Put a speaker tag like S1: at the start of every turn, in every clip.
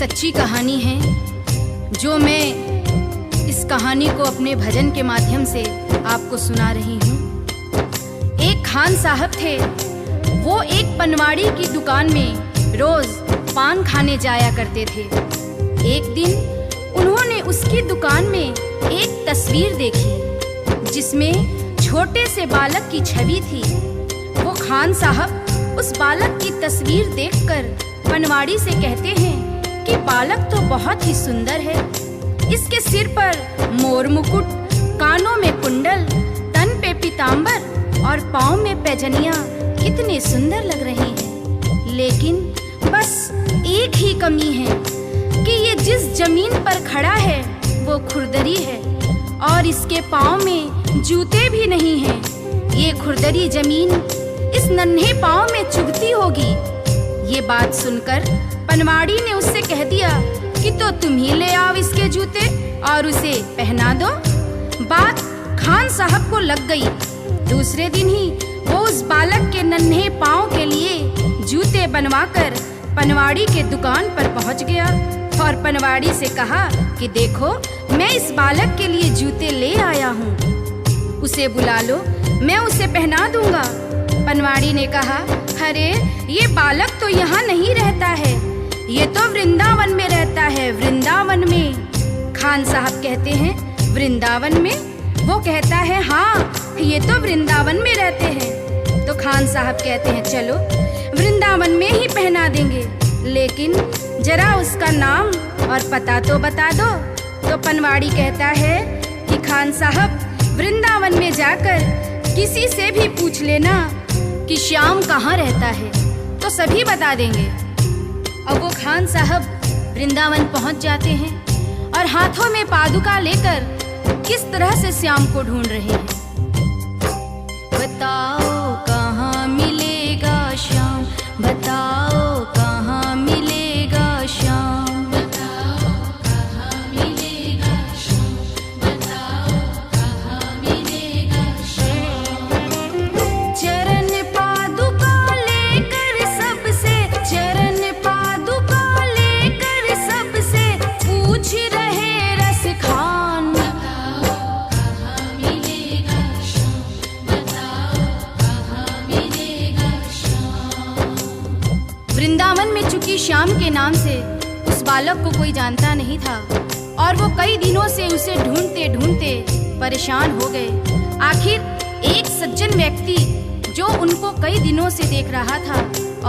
S1: सच्ची कहानी है जो मैं इस कहानी को अपने भजन के माध्यम से आपको सुना रही हूँ। एक खान साहब थे, वो एक पनवाड़ी की दुकान में रोज पान खाने जाया करते थे। एक दिन उन्होंने उसकी दुकान में एक तस्वीर देखी जिसमें छोटे से बालक की छवि थी। वो खान साहब उस बालक की तस्वीर देखकर पनवाड़ी से कहते हैं कि बालक तो बहुत ही सुंदर है। इसके सिर पर मोर मुकुट, कानों में कुंडल, तन पे पीतांबर और पाँव में पैजनियां कितने सुंदर लग रही हैं। लेकिन बस एक ही कमी है कि ये जिस जमीन पर खड़ा है वो खुरदरी है और इसके पाँव में जूते भी नहीं हैं। ये खुरदरी जमीन इस नन्हे पाँव में चुभती होगी। ये बात सुनकर पनवाड़ी ने उससे कह दिया कि तो तुम ही ले आओ इसके जूते और उसे पहना दो। बात खान साहब को लग गई। दूसरे दिन ही वो उस बालक के नन्हे पाँव के लिए जूते बनवाकर पनवाड़ी के दुकान पर पहुंच गया और पनवाड़ी से कहा कि देखो, मैं इस बालक के लिए जूते ले आया हूँ, उसे बुला लो, मैं उसे पहना दूंगा। पनवाड़ी ने कहा, अरे ये बालक तो यहाँ नहीं रहता है, ये तो वृंदावन में रहता है, वृंदावन में। खान साहब कहते हैं, वृंदावन में? वो कहता है, हाँ, ये तो वृंदावन में रहते हैं। तो खान साहब कहते हैं, चलो वृंदावन में ही पहना देंगे, लेकिन जरा उसका नाम और पता तो बता दो। तो पनवाड़ी कहता है कि खान साहब, वृंदावन में जाकर किसी से भी पूछ लेना कि श्याम कहाँ रहता है, तो सभी बता देंगे। अब वो खान साहब वृंदावन पहुंच जाते हैं और हाथों में पादुका लेकर किस तरह से श्याम को ढूंढ रहे हैं। बताओ कहाँ मिलेगा श्याम, बताओ कहाँ मिलेगा श्याम, बताओ कहाँ मिलेगा श्याम, बताओ कहाँ मिलेगा श्याम। चरण पादुका लेकर सबसे, चरण पादुका लेकर सबसे पूछ रहे रस खान, बताओ कहाँ मिलेगा श्याम, बताओ कहाँ मिलेगा श्याम। वृंदावन में चूंकि श्याम के नाम से उस बालक को कोई जानता नहीं था और वो कई दिनों से उसे ढूंढते ढूंढते परेशान हो गए। आखिर एक सज्जन व्यक्ति जो उनको कई दिनों से देख रहा था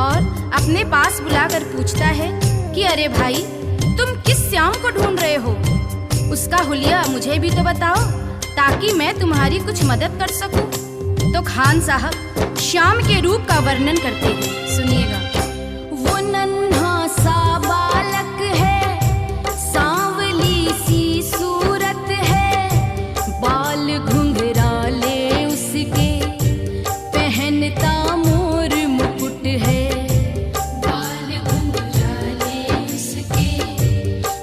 S1: और अपने पास बुलाकर पूछता है कि अरे भाई, तुम किस श्याम को ढूंढ रहे हो? उसका हुलिया मुझे भी तो बताओ ताकि मैं तुम्हारी कुछ मदद कर सकूं। तो खान साहब श्याम के रूप का वर्णन करते हैं, सुनिएगा। वो नन्हा सा बालक है, सांवली सी सूरत है, बाल घुंघराले उसके, पहनता मोर मुकुट है, बाल घुंघराले उसके,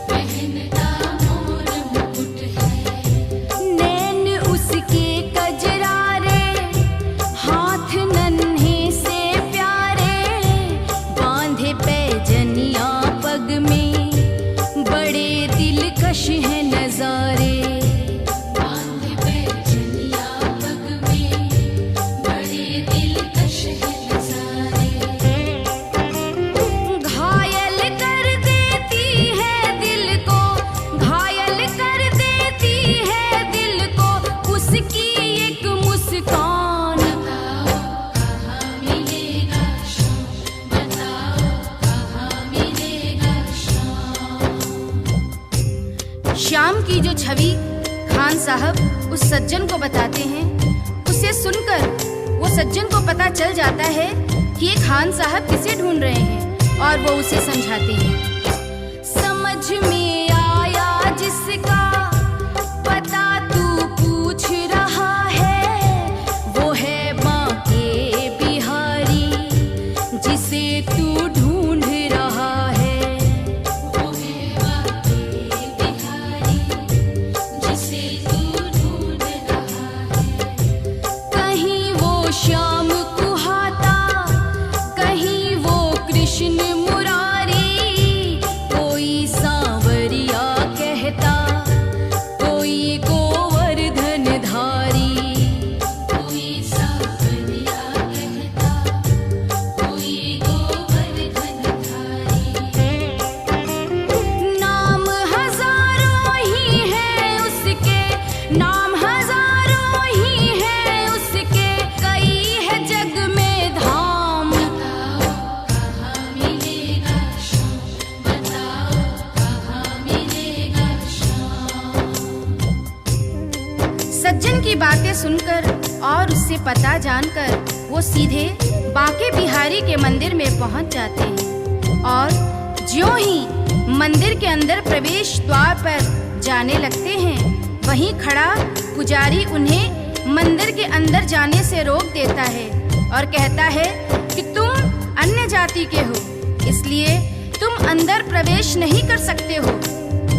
S1: पहनता मोर मुकुट है। नैन उसके कजरारे, हाथ नन्हे से प्यारे, बांधे पैजनिया पग में, बड़े दिलकश है नजारे, बांधे पैजनिया पग में, बड़े दिलकश है नजारे। घायल कर देती है दिल को, घायल कर देती है दिल को उसकी एक मुस्कान, बताओ कहाँ मिलेगा श्याम, बताओ कहाँ मिलेगा श्याम। श्याम की जो छवि खान साहब उस सज्जन को बताते हैं, उसे सुनकर वो सज्जन को पता चल जाता है कि ये खान साहब किसे ढूंढ रहे हैं और वो उसे समझाते हैं। समझ में आया जिसका पता तू पूछ रहा है, वो है बांके बिहारी जिसे तू ढूंढ रहा है, वो है बांके बिहारी जिसे तू ढूंढ रहा है। कहीं वो श्याम कुहाता, कहीं वो कृष्ण मुरारी, कोई बातें सुनकर और उससे पता जानकर वो सीधे बांके बिहारी के मंदिर में पहुंच जाते हैं और ज्यों ही मंदिर के अंदर प्रवेश द्वार पर जाने लगते हैं, वहीं खड़ा पुजारी उन्हें मंदिर के अंदर जाने से रोक देता है और कहता है कि तुम अन्य जाति के हो, इसलिए तुम अंदर प्रवेश नहीं कर सकते हो।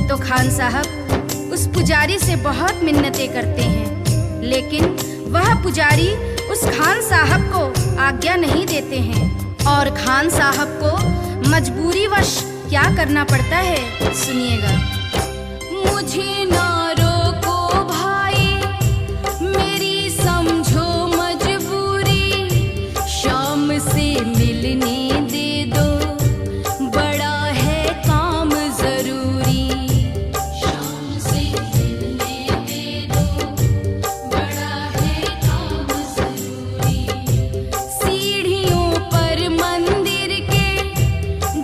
S1: तो खान साहब उस पुजारी से बहुत मिन्नतें करते हैं, लेकिन वह पुजारी उस खान साहब को आज्ञा नहीं देते हैं और खान साहब को मजबूरीवश क्या करना पड़ता है, सुनिएगा। मुझे ना रोको भाई, मेरी समझो मजबूरी, शाम से मिलने दे दो, बड़ा है काम जरूरी। शाम से मिलने दे दो, बड़ा है काम जरूरी। सीढ़ियों पर मंदिर के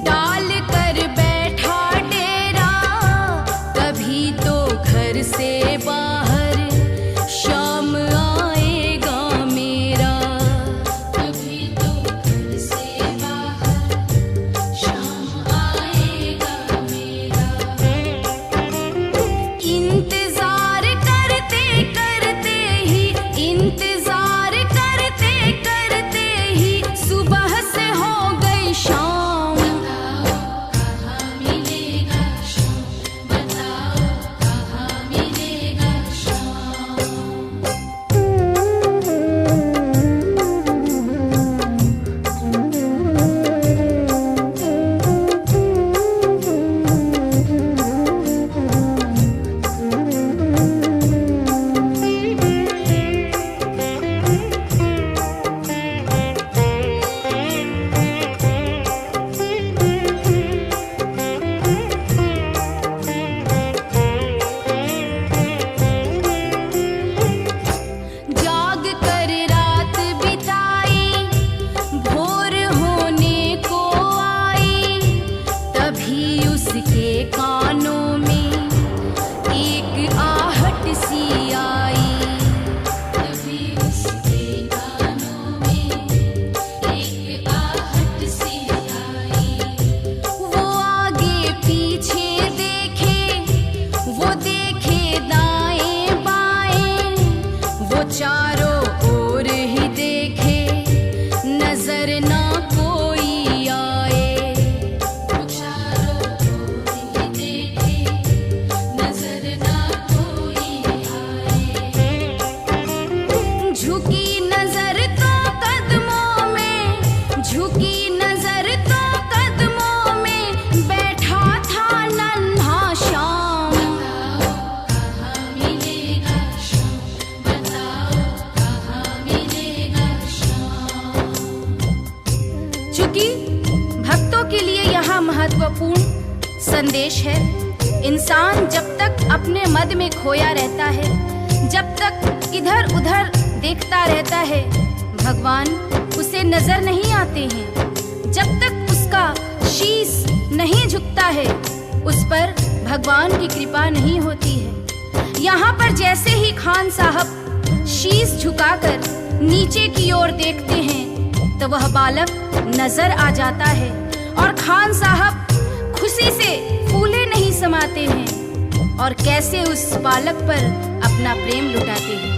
S1: डाल कर बैठा डेरा, कभी तो घर से बाहर शाम आएगा मेरा, कभी तो घर से बाहर शाम आएगा मेरा। इंतजार करते करते ही, इंतजार करते करते ही सुबह से हो गई शाम। बताओ कहाँ मिलेगा शाम, बताओ कहाँ मिलेगा शाम। जाग कर रात बिताई, भोर होने को आई, तभी उसके कानों में एक आहट सी आई, तभी उसके कानों में एक आहट सी आई। वो आगे पीछे देखे, वो देखे दाएं बाएं, वो चारों ओर ही देखे, नजर ना कोई आए। वो चारों ओर ही देखे, नजर ना कोई आए। झुकी नजर तो कदमों में, झुकी नजर तो कदमों में, बैठा था नन्हा श्याम। बताओ कहाँ मिलेगा शाम, बताओ कहाँ मिलेगा शाम। चूंकि भक्तों के लिए यहाँ महत्वपूर्ण संदेश है, इंसान जब तक अपने मद में खोया रहता है, जब तक इधर उधर देखता रहता है, भगवान उसे नजर नहीं आते हैं। जब तक उसका शीश नहीं झुकता है, उस पर भगवान की कृपा नहीं होती है। यहाँ पर जैसे ही खान साहब शीश झुकाकर नीचे की ओर देखते हैं, तो वह बालक नजर आ जाता है और खान साहब खुशी से फूले नहीं समाते हैं और कैसे उस बालक पर अपना प्रेम लुटाते हैं।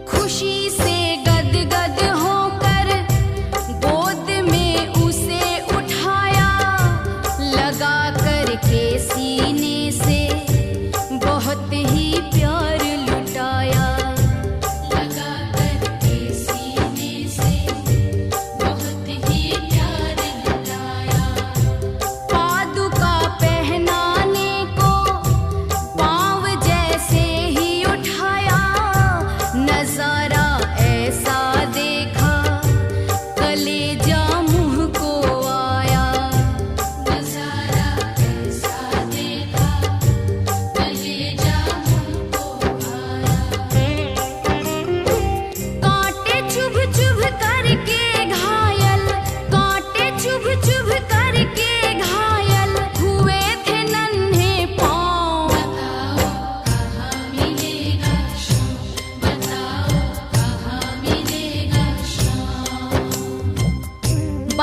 S1: खुशी से गदगद होकर गोद में उसे उठाया, लगा कर के सीने से बहुत ही प्यार लुटाया, लगा कर के सीने से बहुत ही प्यार लुटाया। पादुका पहनाने को पाँव जैसे ही उठाया, नजारा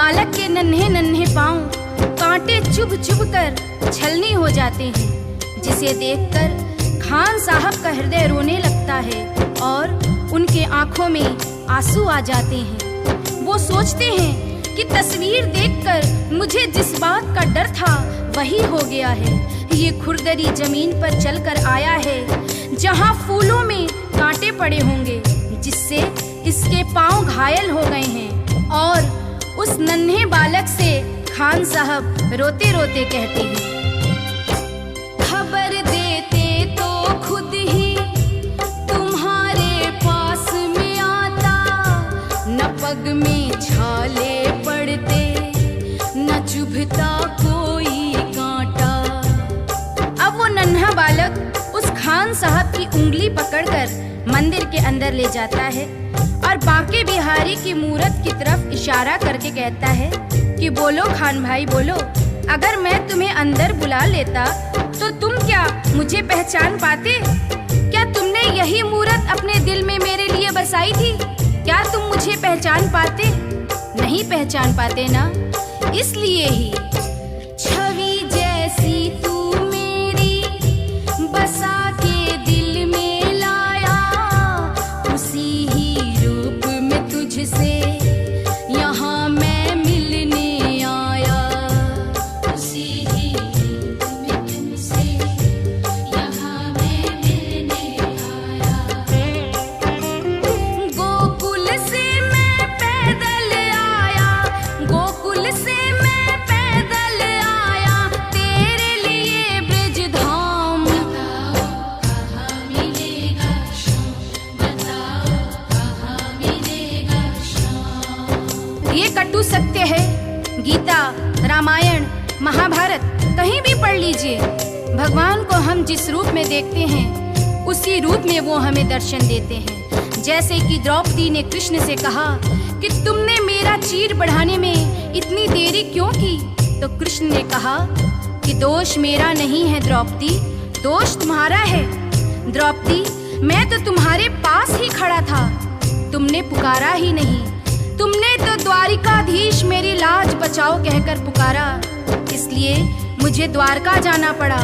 S1: बालक के नन्हे नन्हे पांव कांटे चुभ चुभ कर छलनी हो जाते हैं, जिसे देखकर खान साहब का हृदय रोने लगता है और उनके आंखों में आंसू आ जाते हैं। वो सोचते हैं कि तस्वीर देखकर मुझे जिस बात का डर था वही हो गया है। ये खुरदरी जमीन पर चलकर आया है जहां फूलों में कांटे पड़े होंगे, जिससे इसके पांव घायल हो गए हैं। और उस नन्हे बालक से खान साहब रोते रोते कहते हैं, खबर देते तो खुद ही तुम्हारे पास में आता, न पग में छाले पड़ते न चुभता कोई कांटा। अब वो नन्हा बालक उस खान साहब की उंगली पकड़कर मंदिर के अंदर ले जाता है और बांके बिहारी की मूरत की तरफ इशारा करके कहता है कि बोलो खान भाई बोलो, अगर मैं तुम्हें अंदर बुला लेता तो तुम क्या मुझे पहचान पाते? क्या तुमने यही मूरत अपने दिल में मेरे लिए बसाई थी? क्या तुम मुझे पहचान पाते? नहीं पहचान पाते ना? इसलिए ही छवि जैसी तू मेरी बसा के दिल में लाया, उसी ही रूप में तुझसे यहाँ मैं मिलने आया, उसी ही रूप में तुझसे यहाँ मैं मिलने आया। गोकुल से मैं पैदल आया, गोकुल से मैं पैदल आया, तेरे लिए ब्रजधाम। बताओ कहाँ मिलेगा श्याम, बताओ कहाँ मिलेगा श्याम। ये कटु सत्य है। गीता, रामायण, महाभारत कहीं भी पढ़ लीजिए। भगवान को हम जिस रूप में देखते हैं उसी रूप में वो हमें दर्शन देते हैं। जैसे कि द्रौपदी ने कृष्ण से कहा कि तुमने मेरा चीर बढ़ाने में इतनी देरी क्यों की, तो कृष्ण ने कहा कि दोष मेरा नहीं है द्रौपदी, दोष तुम्हारा है। द्रौपदी, मैं तो तुम्हारे पास ही खड़ा था, तुमने पुकारा ही नहीं। तुमने तो द्वारिकाधीश मेरी लाज बचाओ कहकर पुकारा, इसलिए मुझे द्वारका जाना पड़ा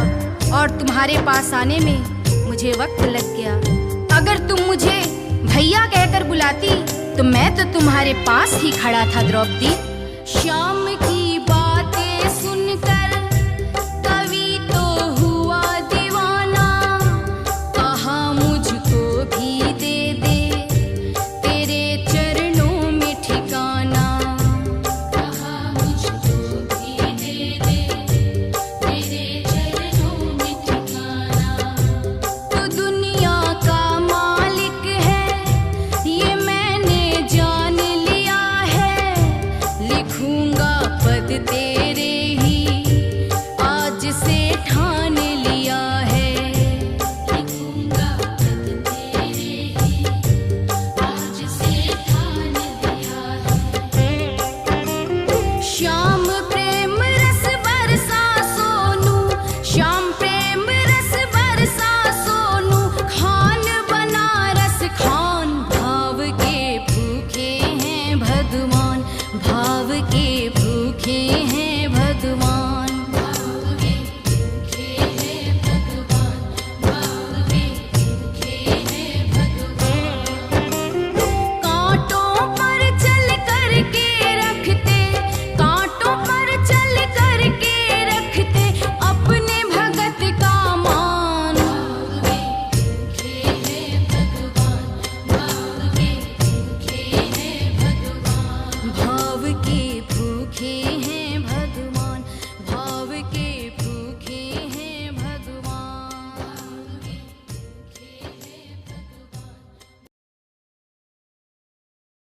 S1: और तुम्हारे पास आने में मुझे वक्त लग गया। अगर तुम मुझे भैया कहकर बुलाती तो मैं तो तुम्हारे पास ही खड़ा था द्रौपदी। श्याम की बातें सुनकर कवि तो हुआ दीवाना, कहा मुझको भी दे दे तेरे चरणों में ठिकाना, कहा मुझको भी दे दे तेरे चरणों में ठिकाना। तो दुनिया का मालिक है ये मैंने जान लिया है, लिखूंगा पद तेरे ही आज से ठान लिया है, लिखूंगा पद तेरे ही आज से ठान लिया है। श्याम